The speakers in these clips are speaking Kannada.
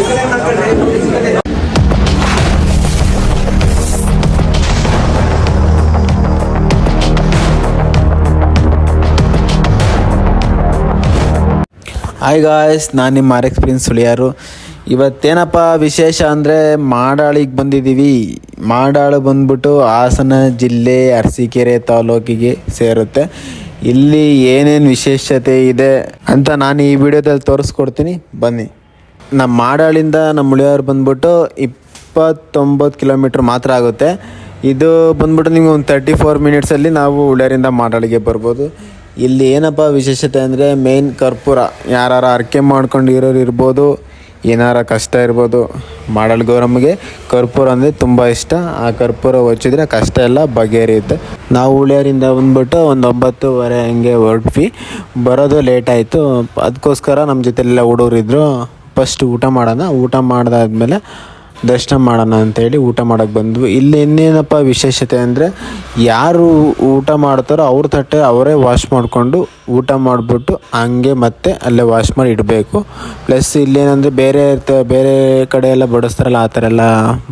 ಹಾಯ್ ಗಾಯ್ಸ್, ನಾನು ನಿಮ್ಮ RX ಪ್ರಿನ್ಸ್ ಸುಳಿಯಾರು. ಇವತ್ತೇನಪ್ಪ ವಿಶೇಷ ಅಂದರೆ ಮಾಡಾಳಿಗೆ ಬಂದಿದ್ದೀವಿ. ಮಾಡಾಳು ಬಂದ್ಬಿಟ್ಟು ಹಾಸನ ಜಿಲ್ಲೆ ಅರಸೀಕೆರೆ ತಾಲೂಕಿಗೆ ಸೇರುತ್ತೆ. ಇಲ್ಲಿ ಏನೇನು ವಿಶೇಷತೆ ಇದೆ ಅಂತ ನಾನು ಈ ವಿಡಿಯೋದಲ್ಲಿ ತೋರಿಸ್ಕೊಡ್ತೀನಿ, ಬನ್ನಿ. ನಮ್ಮ ಮಾಡಾಳಿಂದ ನಮ್ಮ ಉಳಿಯಾರು ಬಂದ್ಬಿಟ್ಟು 29 ಕಿಲೋಮೀಟ್ರ್ ಮಾತ್ರ ಆಗುತ್ತೆ. ಇದು ಬಂದ್ಬಿಟ್ಟು ನಿಮ್ಗೆ ಒಂದು 34 ಮಿನಿಟ್ಸಲ್ಲಿ ನಾವು ಉಳಿಯಾರಿಂದ ಮಾಡಾಳಿಗೆ ಬರ್ಬೋದು. ಇಲ್ಲಿ ಏನಪ್ಪ ವಿಶೇಷತೆ ಅಂದರೆ ಮೇನ್ ಕರ್ಪೂರ. ಯಾರು ಅರ್ಕೆ ಮಾಡ್ಕೊಂಡು ಇರೋರು ಇರ್ಬೋದು, ಏನಾರ ಕಷ್ಟ ಇರ್ಬೋದು, ಮಾಡಾಳು ಗೌರಮ್ಮಗೆ ಕರ್ಪೂರ ಅಂದರೆ ತುಂಬ ಇಷ್ಟ. ಆ ಕರ್ಪೂರ ಹಚ್ಚಿದ್ರೆ ಕಷ್ಟ ಎಲ್ಲ ಬಗೆಹರಿಯುತ್ತೆ. ನಾವು ಉಳಿಯಾರಿಂದ ಬಂದ್ಬಿಟ್ಟು ಒಂದು 9:30 ಹಂಗೆ ಹೊರಟ್ವಿ. ಬರೋದು ಲೇಟ್ ಆಯಿತು. ಅದಕ್ಕೋಸ್ಕರ ನಮ್ಮ ಜೊತೆಲೆಲ್ಲ ಹುಡುಗರಿದ್ರು. ಫಸ್ಟ್ ಊಟ ಮಾಡಿದಾದ್ಮೇಲೆ ದರ್ಶನ ಮಾಡೋಣ ಅಂತೇಳಿ ಊಟ ಮಾಡೋಕ್ಕೆ ಬಂದ್ವಿ. ಇಲ್ಲಿ ಇನ್ನೇನಪ್ಪ ವಿಶೇಷತೆ ಅಂದರೆ ಯಾರು ಊಟ ಮಾಡ್ತಾರೋ ಅವ್ರ ತಟ್ಟೆ ಅವರೇ ವಾಶ್ ಮಾಡಿಕೊಂಡು ಊಟ ಮಾಡಿಬಿಟ್ಟು ಹಂಗೆ ಮತ್ತೆ ಅಲ್ಲೇ ವಾಶ್ ಮಾಡಿ ಇಡಬೇಕು. ಪ್ಲಸ್ ಇಲ್ಲೇನಂದರೆ ಬೇರೆ ಕಡೆ ಎಲ್ಲ ಬಡಿಸ್ತಾರಲ್ಲ, ಆ ಥರ ಎಲ್ಲ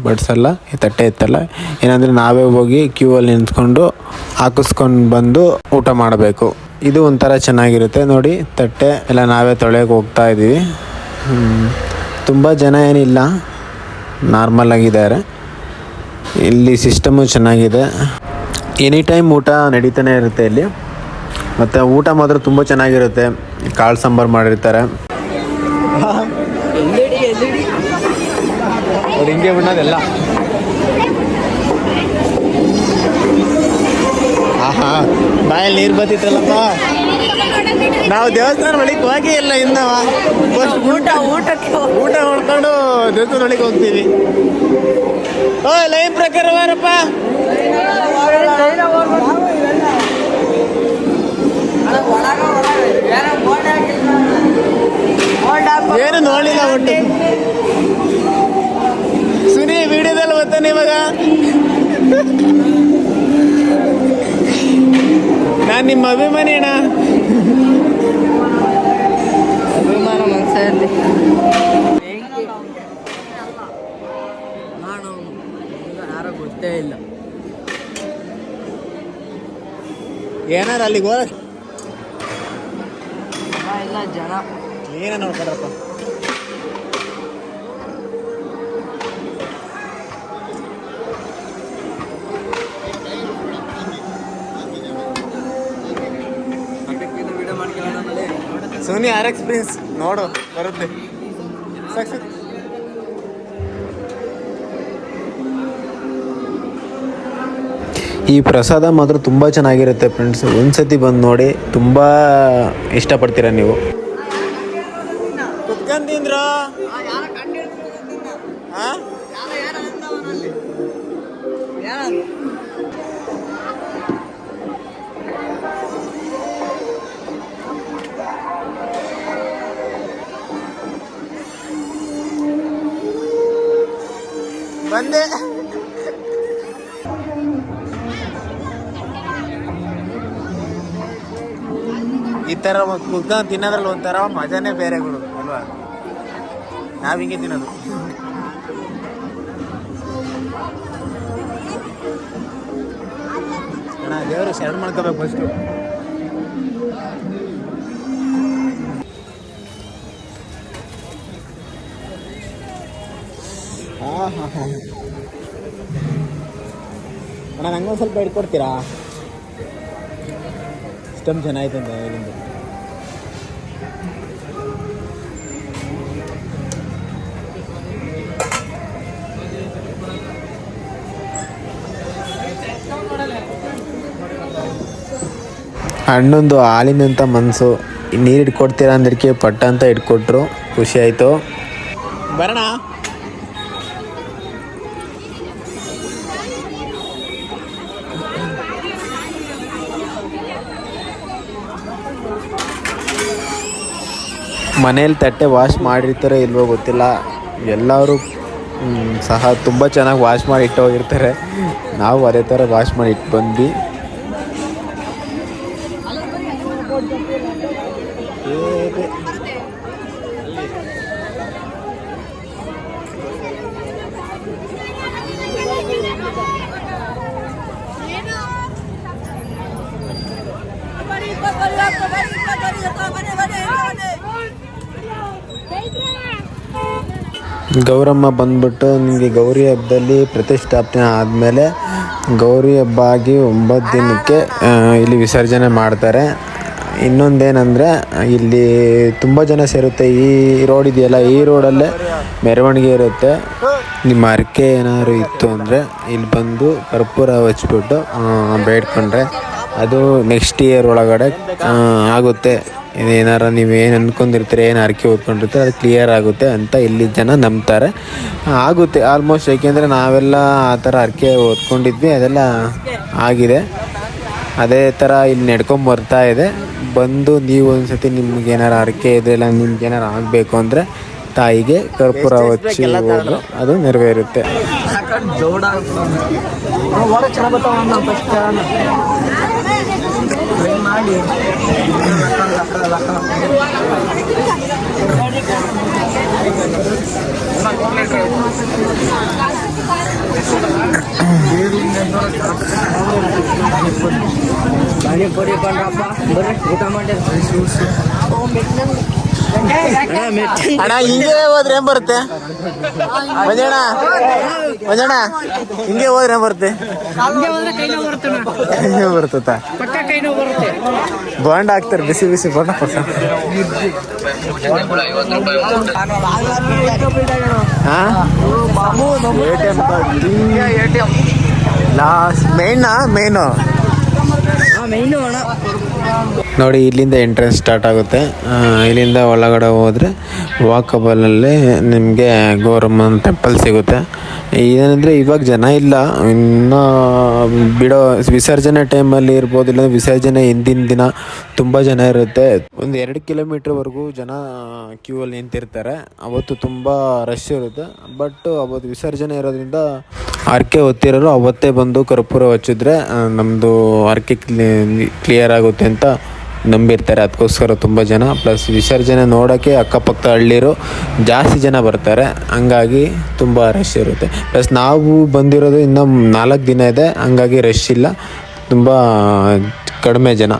ಬಡಿಸಲ್ಲ, ತಟ್ಟೆ ಎತ್ತಲ್ಲ. ಏನಂದರೆ ನಾವೇ ಹೋಗಿ ಕ್ಯೂ ಅಲ್ಲಿ ನಿಂತ್ಕೊಂಡು ಹಾಕಿಸ್ಕೊಂಡು ಬಂದು ಊಟ ಮಾಡಬೇಕು. ಇದು ಒಂಥರ ಚೆನ್ನಾಗಿರುತ್ತೆ. ನೋಡಿ, ತಟ್ಟೆ ಎಲ್ಲ ನಾವೇ ತೊಳೆಯೋಕೆ ಹೋಗ್ತಾ ಇದ್ದೀವಿ. ತುಂಬ ಜನ ಏನಿಲ್ಲ, ನಾರ್ಮಲ್ ಆಗಿದ್ದಾರೆ. ಇಲ್ಲಿ ಸಿಸ್ಟಮು ಚೆನ್ನಾಗಿದೆ. ಎನಿ ಟೈಮ್ ಊಟ ನಡೀತಾನೆ ಇರುತ್ತೆ ಇಲ್ಲಿ. ಮತ್ತು ಊಟ ಮಾತ್ರ ತುಂಬ ಚೆನ್ನಾಗಿರುತ್ತೆ. ಕಾಳು ಸಾಂಬಾರು ಮಾಡಿರ್ತಾರೆ. ಅವ್ರು ಹಿಂಗೆ ಬಿಡೋದೆಲ್ಲ. ಬಾಯಲ್ಲಿ ನೀರು ಬತ್ತಿತ್ತಲ್ಲಪ್ಪ. ನಾವು ದೇವಸ್ಥಾನ ಒಳಗೆ ಹೋಗಿ ಇಲ್ಲ, ಇನ್ನು ಊಟ ಮಾಡ್ಕೊಂಡು ದೇವಸ್ಥಾನ ಒಳಗೆ ಹೋಗ್ತೀವಿ. ಲೈನ್ ಪ್ರಕಾರ ಬಾರಪ್ಪ. ಏನು ನೋಡಿಲ್ಲ ಒಟ್ಟು. ಸುನಿ ವಿಡಿಯೋದಲ್ಲಿ ಬರ್ತಾನೆ ಇವಾಗ. ನಾನು ನಿಮ್ಮ ಅಭಿಮಾನಿ ಅಣ್ಣ. ಅಭಿಮಾನ ಮನಸ್ಸಲ್ಲಿ ಯಾರೋ ಗೊತ್ತೇ ಇಲ್ಲ. ಏನಾರ ಅಲ್ಲಿಗೆ ಹೋದ ಇಲ್ಲ ಜನ ಏನ ನೋಡ್ಕೊಡ್ರಪ್ಪ. ಸೋನಿ RX ಪ್ರಿನ್ಸ್ ನೋಡು ಬರುತ್ತೆ. ಈ ಪ್ರಸಾದ ಮಾತ್ರ ತುಂಬ ಚೆನ್ನಾಗಿರುತ್ತೆ ಫ್ರೆಂಡ್ಸ್. ಒಂದ್ಸತಿ ಬಂದು ನೋಡಿ, ತುಂಬ ಇಷ್ಟಪಡ್ತೀರ ನೀವು. ಕುತ್ಕೊಂಡ್ರು ಬಂದೆ. ಈ ಥರ ಕುತ್ಕೊಂಡು ತಿನ್ನೋದ್ರಲ್ಲಿ ಒಂಥರ ಮಜಾನೇ ಬೇರೆ ಗುರು ಅಲ್ವಾ. ನಾವು ಹಿಂಗೆ ತಿನ್ನೋದು. ಅಣ್ಣ ದೇವರು ಶರಣ ಮಾಡ್ಕೋಬೇಕು ಫಸ್ಟು. ಅಣ್ಣ ನಂಗೊಂದು ಸ್ವಲ್ಪ ಇಟ್ಕೊಡ್ತೀರಾ? ಸಿಸ್ಟಮ್ ಚೆನ್ನಾಯ್ತು ಅಂತ ಹೇಳಿದ್ದು. ಅಣ್ಣೊಂದು ಹಾಲಿನಂಥ ಮನಸ್ಸು. ನೀರು ಇಟ್ಕೊಡ್ತೀರಾ ಅಂದಕ್ಕೆ ಪಟ್ಟ ಅಂತ ಇಟ್ಕೊಟ್ರು. ಖುಷಿ ಆಯಿತು. ಬರೋಣ. ಮನೇಲಿ ತಟ್ಟೆ ವಾಶ್ ಮಾಡಿರ್ತಾರೆ ಇಲ್ವೋ ಗೊತ್ತಿಲ್ಲ. ಎಲ್ಲರೂ ಸಹ ತುಂಬ ಚೆನ್ನಾಗಿ ವಾಶ್ ಮಾಡಿ ಇಟ್ಟೋಗಿರ್ತಾರೆ. ನಾವು ಅದೇ ಥರ ವಾಶ್ ಮಾಡಿ ಇಟ್ಟು ಬಂದ್ವಿ. ಗೌರಮ್ಮ ಬಂದ್ಬಿಟ್ಟು ನಿಮಗೆ ಗೌರಿ ಹಬ್ಬದಲ್ಲಿ ಪ್ರತಿಷ್ಠಾಪನೆ ಆದಮೇಲೆ ಗೌರಿ ಹಬ್ಬ ಆಗಿ 9 ದಿನಕ್ಕೆ ಇಲ್ಲಿ ವಿಸರ್ಜನೆ ಮಾಡ್ತಾರೆ. ಇನ್ನೊಂದೇನೆಂದರೆ ಇಲ್ಲಿ ತುಂಬ ಜನ ಸೇರುತ್ತೆ. ಈ ರೋಡ್ ಇದೆಯಲ್ಲ, ಈ ರೋಡಲ್ಲೇ ಮೆರವಣಿಗೆ ಇರುತ್ತೆ. ನಿಮ್ಮ ಹರಕೆ ಏನಾದ್ರು ಇತ್ತು ಅಂದರೆ ಇಲ್ಲಿ ಬಂದು ಕರ್ಪೂರ ಹಚ್ಬಿಟ್ಟು ಬೇಡ್ಕೊಂಡ್ರೆ ಅದು ನೆಕ್ಸ್ಟ್ ಇಯರ್ ಒಳಗಡೆ ಆಗುತ್ತೆ. ಏನಾರ ನೀವು ಏನು ಅಂದ್ಕೊಂಡಿರ್ತೀರಿ, ಏನು ಹರಕೆ ಓದ್ಕೊಂಡಿರ್ತೀರಿ ಅದು ಕ್ಲಿಯರ್ ಆಗುತ್ತೆ ಅಂತ ಇಲ್ಲಿ ಜನ ನಂಬ್ತಾರೆ. ಆಗುತ್ತೆ ಆಲ್ಮೋಸ್ಟ್, ಏಕೆಂದರೆ ನಾವೆಲ್ಲ ಆ ಥರ ಹರಕೆ ಓದ್ಕೊಂಡಿದ್ವಿ, ಅದೆಲ್ಲ ಆಗಿದೆ. ಅದೇ ಥರ ಇಲ್ಲಿ ನಡ್ಕೊಂಬರ್ತಾ ಇದೆ. ಬಂದು ನೀವು ಒಂದು ಸತಿ ನಿಮ್ಗೆ ಏನಾರು ಹರಕೆ ಇದೆಲ್ಲ ನಿಮ್ಗೆ ಏನಾರು ಆಗಬೇಕು ಅಂದರೆ ತಾಯಿಗೆ ಕರ್ಪೂರ ಹಚ್ಚಿ ಹೋದ್ರೆ ಅದು ನೆರವೇರುತ್ತೆ. ಪಾನಿಪುರಿ ಕೊಂಡ್ರಪ್ಪ ಬರ್ರಿ ಊಟ ಮಾಡಿ. ಅಣ್ಣ ಹಿಂಗೆ ಹೋದ್ರೆ ಏನ್ ಬರುತ್ತೆ? ಮಂಜಣ್ಣ ಹಿಂಗೆ ಹೋದ್ರೆ ಏನ್ ಬರುತ್ತೆ? ಕೈನೋ ಬರ್ತದ ಬಾಂಡ್ ಹಾಕ್ತಾರೆ, ಬಿಸಿ ಬಿಸಿ ಬಾಂಡ್ ಕೊಡ್ತಾರೆ. ಲಾಸ್ಟ್ ಮೇನು ನೋಡಿ, ಇಲ್ಲಿಂದ ಎಂಟ್ರೆನ್ಸ್ ಸ್ಟಾರ್ಟ್ ಆಗುತ್ತೆ. ಇಲ್ಲಿಂದ ಒಳಗಡೆ ಹೋದರೆ ವಾಕಬಲಲ್ಲೇ ನಿಮಗೆ ಗೌರಮ್ಮನ ಟೆಂಪಲ್ ಸಿಗುತ್ತೆ. ಏನಂದರೆ ಇವಾಗ ಜನ ಇಲ್ಲ, ಇನ್ನು ಬಿಡೋ ವಿಸರ್ಜನೆ ಟೈಮಲ್ಲಿ ಇರ್ಬೋದು, ಇಲ್ಲ ವಿಸರ್ಜನೆ ಹಿಂದಿನ ದಿನ ತುಂಬ ಜನ ಇರುತ್ತೆ. ಒಂದು 2 ಕಿಲೋಮೀಟ್ರ್ವರೆಗೂ ಜನ ಕ್ಯೂ ಅಲ್ಲಿ ನಿಂತಿರ್ತಾರೆ. ಅವತ್ತು ತುಂಬ ರಶ್ ಇರುತ್ತೆ. ಬಟ್ ಅವತ್ತು ವಿಸರ್ಜನೆ ಇರೋದ್ರಿಂದ ಹರಕೆ ಹೊತ್ತಿರೋರು ಅವತ್ತೇ ಬಂದು ಕರ್ಪೂರ ಹಚ್ಚಿದ್ರೆ ನಮ್ಮದು ಹರಕೆ ಕ್ಲಿಯರ್ ಆಗುತ್ತೆ ಅಂತ ನಂಬಿರ್ತಾರೆ. ಅದಕ್ಕೋಸ್ಕರ ತುಂಬ ಜನ, ಪ್ಲಸ್ ವಿಸರ್ಜನೆ ನೋಡೋಕ್ಕೆ ಅಕ್ಕಪಕ್ಕ ಹಳ್ಳಿರು ಜಾಸ್ತಿ ಜನ ಬರ್ತಾರೆ. ಹಂಗಾಗಿ ತುಂಬ ರಶ್ ಇರುತ್ತೆ. ಪ್ಲಸ್ ನಾವು ಬಂದಿರೋದು ಇನ್ನೂ 4 ದಿನ ಇದೆ, ಹಂಗಾಗಿ ರಶ್ ಇಲ್ಲ, ತುಂಬ ಕಡಿಮೆ ಜನ.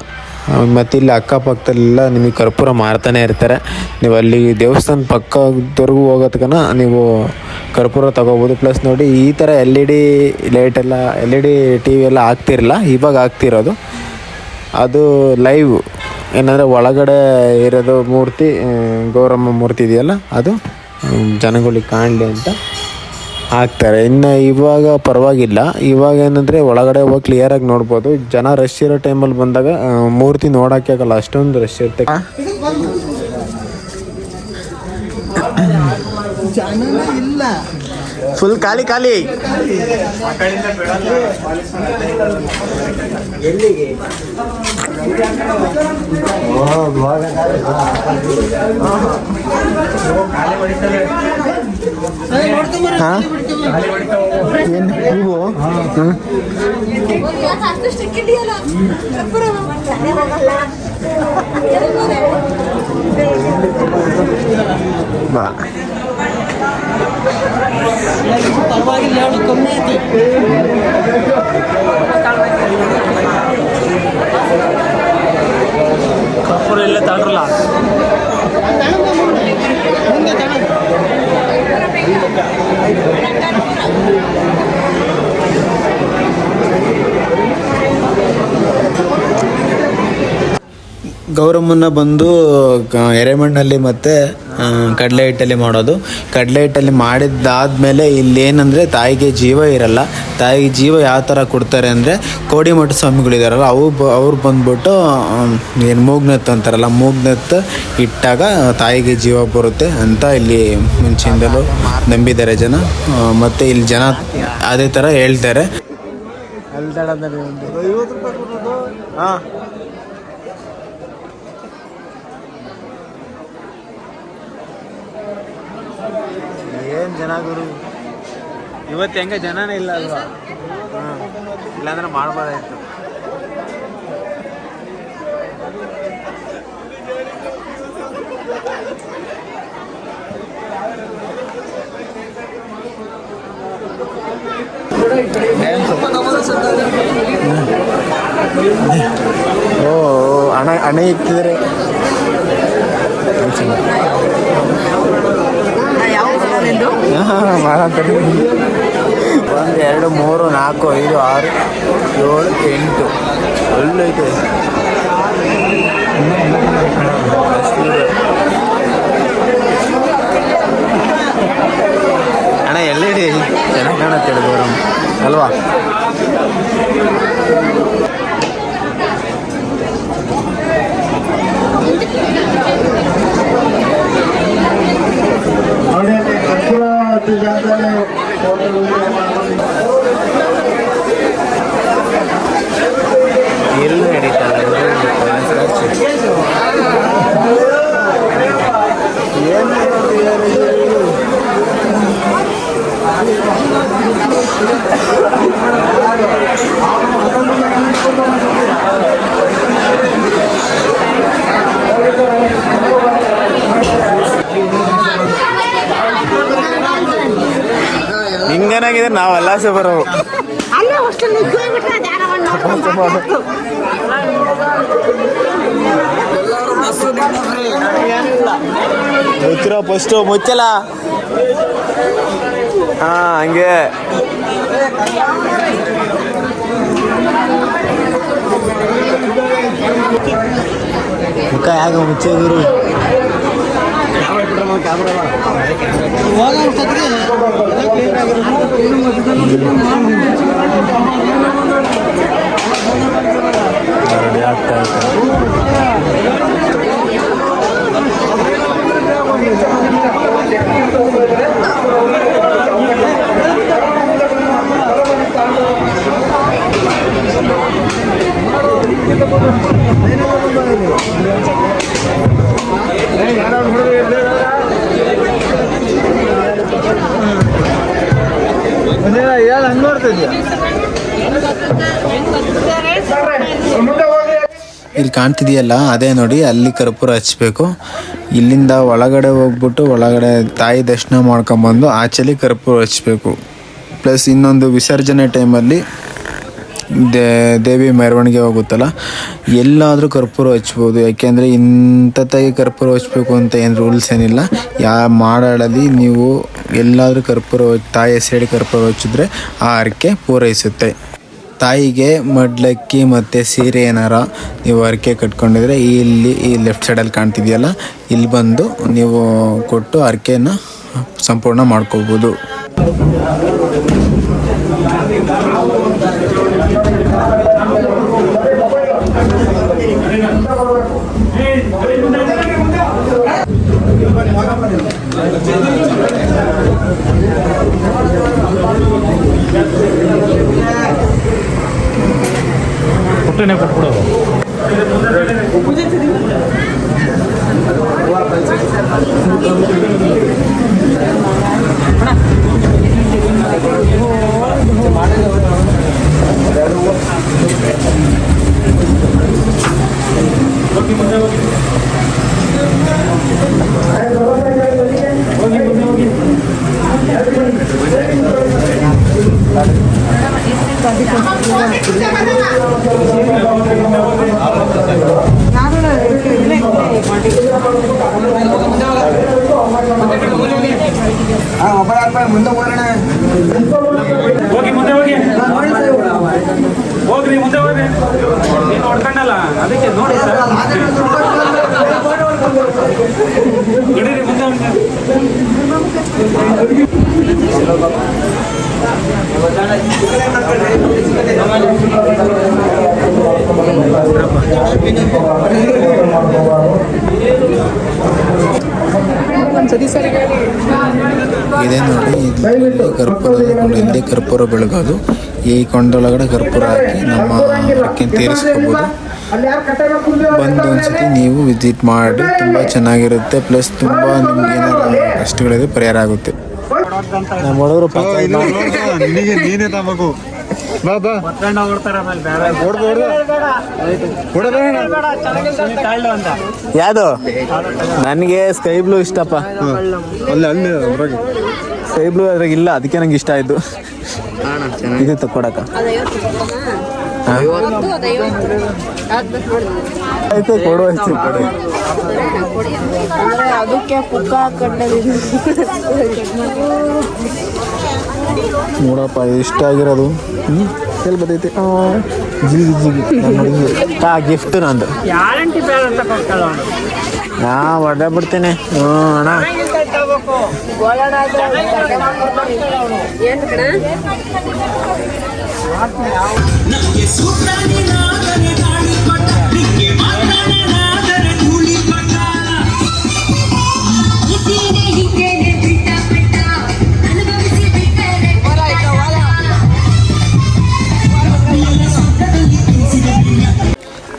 ಮತ್ತು ಇಲ್ಲಿ ಅಕ್ಕಪಕ್ಕದಲ್ಲೆಲ್ಲ ನಿಮಗೆ ಕರ್ಪೂರ ಮಾರ್ತಾನೆ ಇರ್ತಾರೆ. ನೀವು ಅಲ್ಲಿ ದೇವಸ್ಥಾನ ಪಕ್ಕದವರೆಗೂ ಹೋಗೋದಕ್ಕನ ನೀವು ಕರ್ಪೂರ ತೊಗೋಬೋದು. ಪ್ಲಸ್ ನೋಡಿ, ಈ ಥರ LED ಲೈಟೆಲ್ಲ LED TV ಎಲ್ಲ ಆಗ್ತಿರಲ್ಲ, ಇವಾಗ ಆಗ್ತಿರೋದು ಅದು ಲೈವ್. ಏನಂದರೆ ಒಳಗಡೆ ಇರೋದು ಮೂರ್ತಿ, ಗೌರಮ್ಮ ಮೂರ್ತಿ ಇದೆಯಲ್ಲ, ಅದು ಜನಗಳಿಗೆ ಕಾಣಲಿ ಅಂತ ಹಾಕ್ತಾರೆ. ಇನ್ನು ಇವಾಗ ಪರವಾಗಿಲ್ಲ. ಇವಾಗ ಏನಂದರೆ ಒಳಗಡೆ ಹೋಗಿ ಕ್ಲಿಯರಾಗಿ ನೋಡ್ಬೋದು. ಜನ ರಶ್ ಇರೋ ಟೈಮಲ್ಲಿ ಬಂದಾಗ ಮೂರ್ತಿ ನೋಡೋಕ್ಕೆ ಆಗಲ್ಲ, ಅಷ್ಟೊಂದು ರಶ್ ಇರುತ್ತೆ. ಫುಲ್ ಖಾಲಿ ಖಾಲಿ. ಬಾ ಪರವಾಗಿಲ್ಲ, ಕಮ್ಮಿ ಐತಿ. ಕರ್ಪೂರ ಇಲ್ಲೇ ತಗೊಂಡ್ರಲ್ಲ. ಗೌರಮ್ಮನ ಬಂದು ಎರೆಮಣ್ಣಲ್ಲಿ ಮತ್ತು ಕಡಲೆ ಹಿಟ್ಟಲ್ಲಿ ಮಾಡೋದು. ಕಡಲೆ ಹಿಟ್ಟಲ್ಲಿ ಮಾಡಿದ್ದಾದಮೇಲೆ ಇಲ್ಲೇನಂದರೆ ತಾಯಿಗೆ ಜೀವ ಇರಲ್ಲ. ತಾಯಿಗೆ ಜೀವ ಯಾವ ಥರ ಕೊಡ್ತಾರೆ ಅಂದರೆ, ಕೋಡಿಮಠ ಸ್ವಾಮಿಗಳಿದಾರಲ್ಲ ಅವ್ರು ಬಂದ್ಬಿಟ್ಟು ಏನು ಮೂಗ್ನೆತ್ತು ಅಂತಾರಲ್ಲ, ಮೂಗ್ನೆತ್ತು ಇಟ್ಟಾಗ ತಾಯಿಗೆ ಜೀವ ಬರುತ್ತೆ ಅಂತ ಇಲ್ಲಿ ಮುಂಚೆಯಿಂದಲೂ ನಂಬಿದ್ದಾರೆ ಜನ. ಮತ್ತು ಇಲ್ಲಿ ಜನ ಅದೇ ಥರ ಹೇಳ್ತಾರೆ. ಹಾಂ, ಏನು ಜನ ಗುರು, ಇವತ್ತು ಹೆಂಗೆ ಜನನೇ ಇಲ್ಲ ಅಲ್ವಾ? ಇಲ್ಲಾಂದ್ರೆ ಮಾಡ್ಬೋದಾಯ್ತು. ಓ ಹಣ ಇಕ್ತಿದ್ರೆ ಯಾವ ನಿಂದು ಅಂತಾರೆ. 1 2 3 4 5 6 7 8 ಒಳ್ಳೈತೆ. ಅಣ್ಣ ಎಲ್ಲಿಡಿ ಚೆನ್ನಾಗಿ ಕಾಣುತ್ತೆ ಹೇಳಿದ್ರು ಅಲ್ವಾ? ಎಲ್ಲೂ ನಡೀತಲ್ಲ ಹಿಂಗನಾಗಿದೆ ನಾವೆಲ್ಲ ಬರೋ ಮುಚ್ಚಿರೋ ಫಸ್ಟು ಮುಚ್ಚಲ. ಹಾ ಹಂಗೆ ಮುಖ ಯಾಕೆ ಮುಚ್ಚಿದ್ರು? ರೆಡಿ ಆಗ್ತಾ ಹಂಗೆ ನೋಡ್ತಿದ್ಯಾ? ಇಲ್ಲಿ ಕಾಣ್ತಿದೆಯಲ್ಲ ಅದೇ ನೋಡಿ, ಅಲ್ಲಿ ಕರ್ಪೂರ ಹಚ್ಚಬೇಕು. ಇಲ್ಲಿಂದ ಒಳಗಡೆ ಹೋಗ್ಬಿಟ್ಟು ಒಳಗಡೆ ತಾಯಿ ದರ್ಶನ ಮಾಡ್ಕೊಂಬಂದು ಆಚೆಲಿ ಕರ್ಪೂರ ಹಚ್ಚಬೇಕು. ಪ್ಲಸ್ ಇನ್ನೊಂದು ವಿಸರ್ಜನೆ ಟೈಮಲ್ಲಿ ದೇವಿ ಮೆರವಣಿಗೆ ಹೋಗುತ್ತಲ್ಲ, ಎಲ್ಲಾದರೂ ಕರ್ಪೂರ ಹಚ್ಬೋದು. ಯಾಕೆಂದರೆ ಇಂಥತ್ತಾಗಿ ಕರ್ಪೂರ ಹಚ್ಚಬೇಕು ಅಂತ ಏನು ರೂಲ್ಸ್ ಏನಿಲ್ಲ. ಮಾಡಾಳಲ್ಲಿ ನೀವು ಎಲ್ಲಾದರೂ ಕರ್ಪೂರ ತಾಯಿ ಹೆಸರೇಳಿ ಕರ್ಪೂರ ಹಚ್ಚಿದ್ರೆ ಆ ಹರಕೆ ಪೂರೈಸುತ್ತೆ. ತಾಯಿಗೆ ಮಡ್ಲಕ್ಕಿ ಮತ್ತು ಸೀರೆ ಏನಾರ ನೀವು ಹರಕೆ ಕಟ್ಕೊಂಡಿದ್ರೆ ಈ ಲೆಫ್ಟ್ ಸೈಡಲ್ಲಿ ಕಾಣ್ತಿದೆಯಲ್ಲ, ಇಲ್ಲಿ ಬಂದು ನೀವು ಕೊಟ್ಟು ಹರಕೆನ ಸಂಪೂರ್ಣ ಮಾಡ್ಕೋಬೋದು. ಕೊಟ್ಟನೆ ಕೊಟ್ಬಿಡೋದು. ಹೋಗಿ ಮುಂದೆ ಹೋಗಿ ಹೋಗ್ರಿ ಮುಂದೆ ಹೋಗ್ರಿ. ನೀನು ಹೊಡ್ಕೊಂಡಲ್ಲ ಅದಕ್ಕೆ ನೋಡಿ ಸರ್, ನಡೀರಿ ಮುಂದೆ ಇದೇ ನೋಡಿ, ಇಲ್ಲಿ ಕರ್ಪೂರದ ಕೊಂಡ, ಇಲ್ಲೇ ಕರ್ಪೂರ ಬೆಳಗೋದು. ಈ ಕೊಂಡೊಳಗಡೆ ಕರ್ಪೂರ ಹಾಕಿ ನಮ್ಮ ಹರಕೆ ತೀರಿಸ್ಕೋಬೋದು. ಬಂದು ಒಂದ್ಸತಿ ನೀವು ವಿಸಿಟ್ ಮಾಡಿ, ತುಂಬ ಚೆನ್ನಾಗಿರುತ್ತೆ. ಪ್ಲಸ್ ತುಂಬ ನಿಮ್ಗೆ ಏನಾದ್ರು ಕಷ್ಟಗಳಿದ್ರೆ ಪರಿಹಾರ ಆಗುತ್ತೆ. ನಮ್ಮ ಹುಡುಗರು ನೀನೇ ತಗೋಬೇಕು. ಯಾವುದು? ನನಗೆ ಸ್ಕೈ ಬ್ಲೂ ಇಷ್ಟಪ್ಪ. ಸ್ಕೈ ಬ್ಲೂ ಅದ್ರಾಗ ಇಲ್ಲ, ಅದಕ್ಕೆ ನಂಗೆ ಇಷ್ಟ ಆಯ್ತು. ಇದು ತಕ್ಕೊಡಕ ಆಯ್ತು ಕೊಡು ಆಯ್ತು ಕೊಡು. ಅಂದ್ರೆ ಅದಕ್ಕೆ ಪುಕ್ಕ ಹಾಕೊಂಡಿದ್ದೀನಿ. ನೋಡಪ್ಪ ಇಷ್ಟ ಆಗಿರೋದು ಎಲ್ಲಿ ಬರ್ತೈತಿ ಜಿಗಿ ಜಿಗಿ ಗಿಫ್ಟ್ ನಂದು ಗ್ಯಾರಂಟಿ ಬೇಡ ಅಂತ ಕೊಡ್ತಾಳ ನಾ ಹೊಡೆ ಬಿಡ್ತೇನೆ ಅಣ್ಣ. ಏನು ಕಣ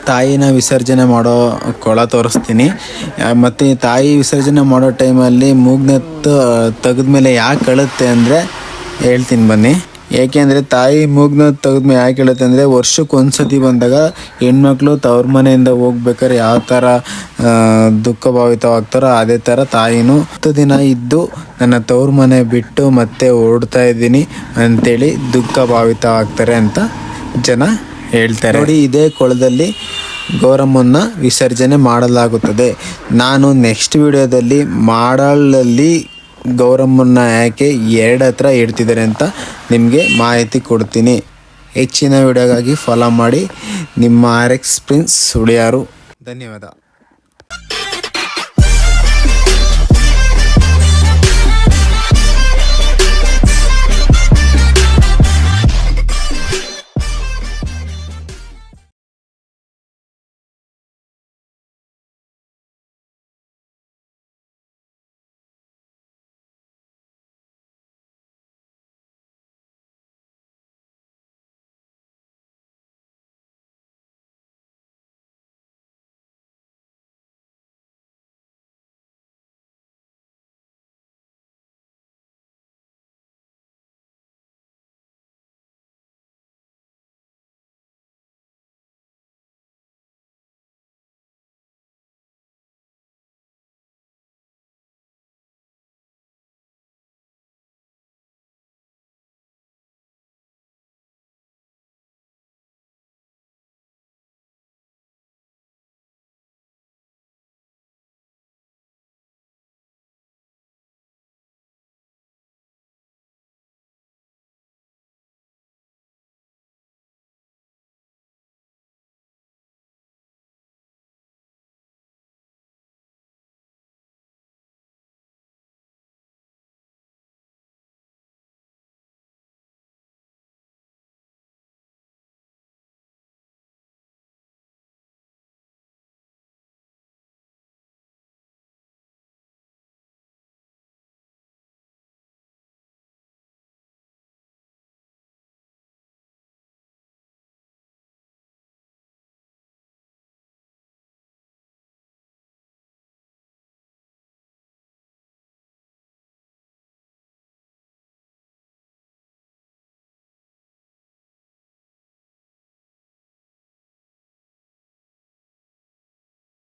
ತಾಯಿನ ವಿಸರ್ಜನೆ ಮಾಡೋ ಕೊಳ ತೋರಿಸ್ತೀನಿ. ಮತ್ತು ತಾಯಿ ವಿಸರ್ಜನೆ ಮಾಡೋ ಟೈಮಲ್ಲಿ ಮೂಗ್ನೆತ್ತು ತೆಗೆದ್ಮೇಲೆ ಯಾಕೆ ಅಳುತ್ತೆ ಅಂದರೆ ಹೇಳ್ತೀನಿ ಬನ್ನಿ. ಏಕೆಂದರೆ ತಾಯಿ ಮೂಗ್ನ ತೆಗೆದ್ಮೇಲೆ ಯಾಕೆ ಹೇಳುತ್ತೆ ಅಂದರೆ ವರ್ಷಕ್ಕೊಂದ್ಸತಿ ಬಂದಾಗ ಹೆಣ್ಮಕ್ಳು ತವ್ರ ಮನೆಯಿಂದ ಹೋಗ್ಬೇಕಾದ್ರೆ ಯಾವ ಥರ ದುಃಖಭಾವಿತವಾಗ್ತಾರೋ ಅದೇ ಥರ ತಾಯಿನೂ 10 ದಿನ ಇದ್ದು ನನ್ನ ತವ್ರ ಮನೆ ಬಿಟ್ಟು ಮತ್ತೆ ಹೊರಡ್ತಾ ಇದ್ದೀನಿ ಅಂಥೇಳಿ ದುಃಖಭಾವಿತವಾಗ್ತಾರೆ ಅಂತ ಜನ ಹೇಳ್ತಾರೆ. ನೋಡಿ ಇದೇ ಕೊಳದಲ್ಲಿ ಗೌರಮ್ಮನ ವಿಸರ್ಜನೆ ಮಾಡಲಾಗುತ್ತದೆ. ನಾನು ನೆಕ್ಸ್ಟ್ ವಿಡಿಯೋದಲ್ಲಿ ಮಾಡಾಳಲ್ಲಿ ಗೌರಮ್ಮನ ಯಾಕೆ 2 ಹತ್ರ ಇಡ್ತಿದ್ದಾರೆ ಅಂತ ನಿಮಗೆ ಮಾಹಿತಿ ಕೊಡ್ತೀನಿ. ಹೆಚ್ಚಿನ ವಿಡಿಯೋಗಾಗಿ ಫಾಲೋ ಮಾಡಿ. ನಿಮ್ಮ RX ಪ್ರಿನ್ಸ್ ಸುಳಿಯಾರು. ಧನ್ಯವಾದ.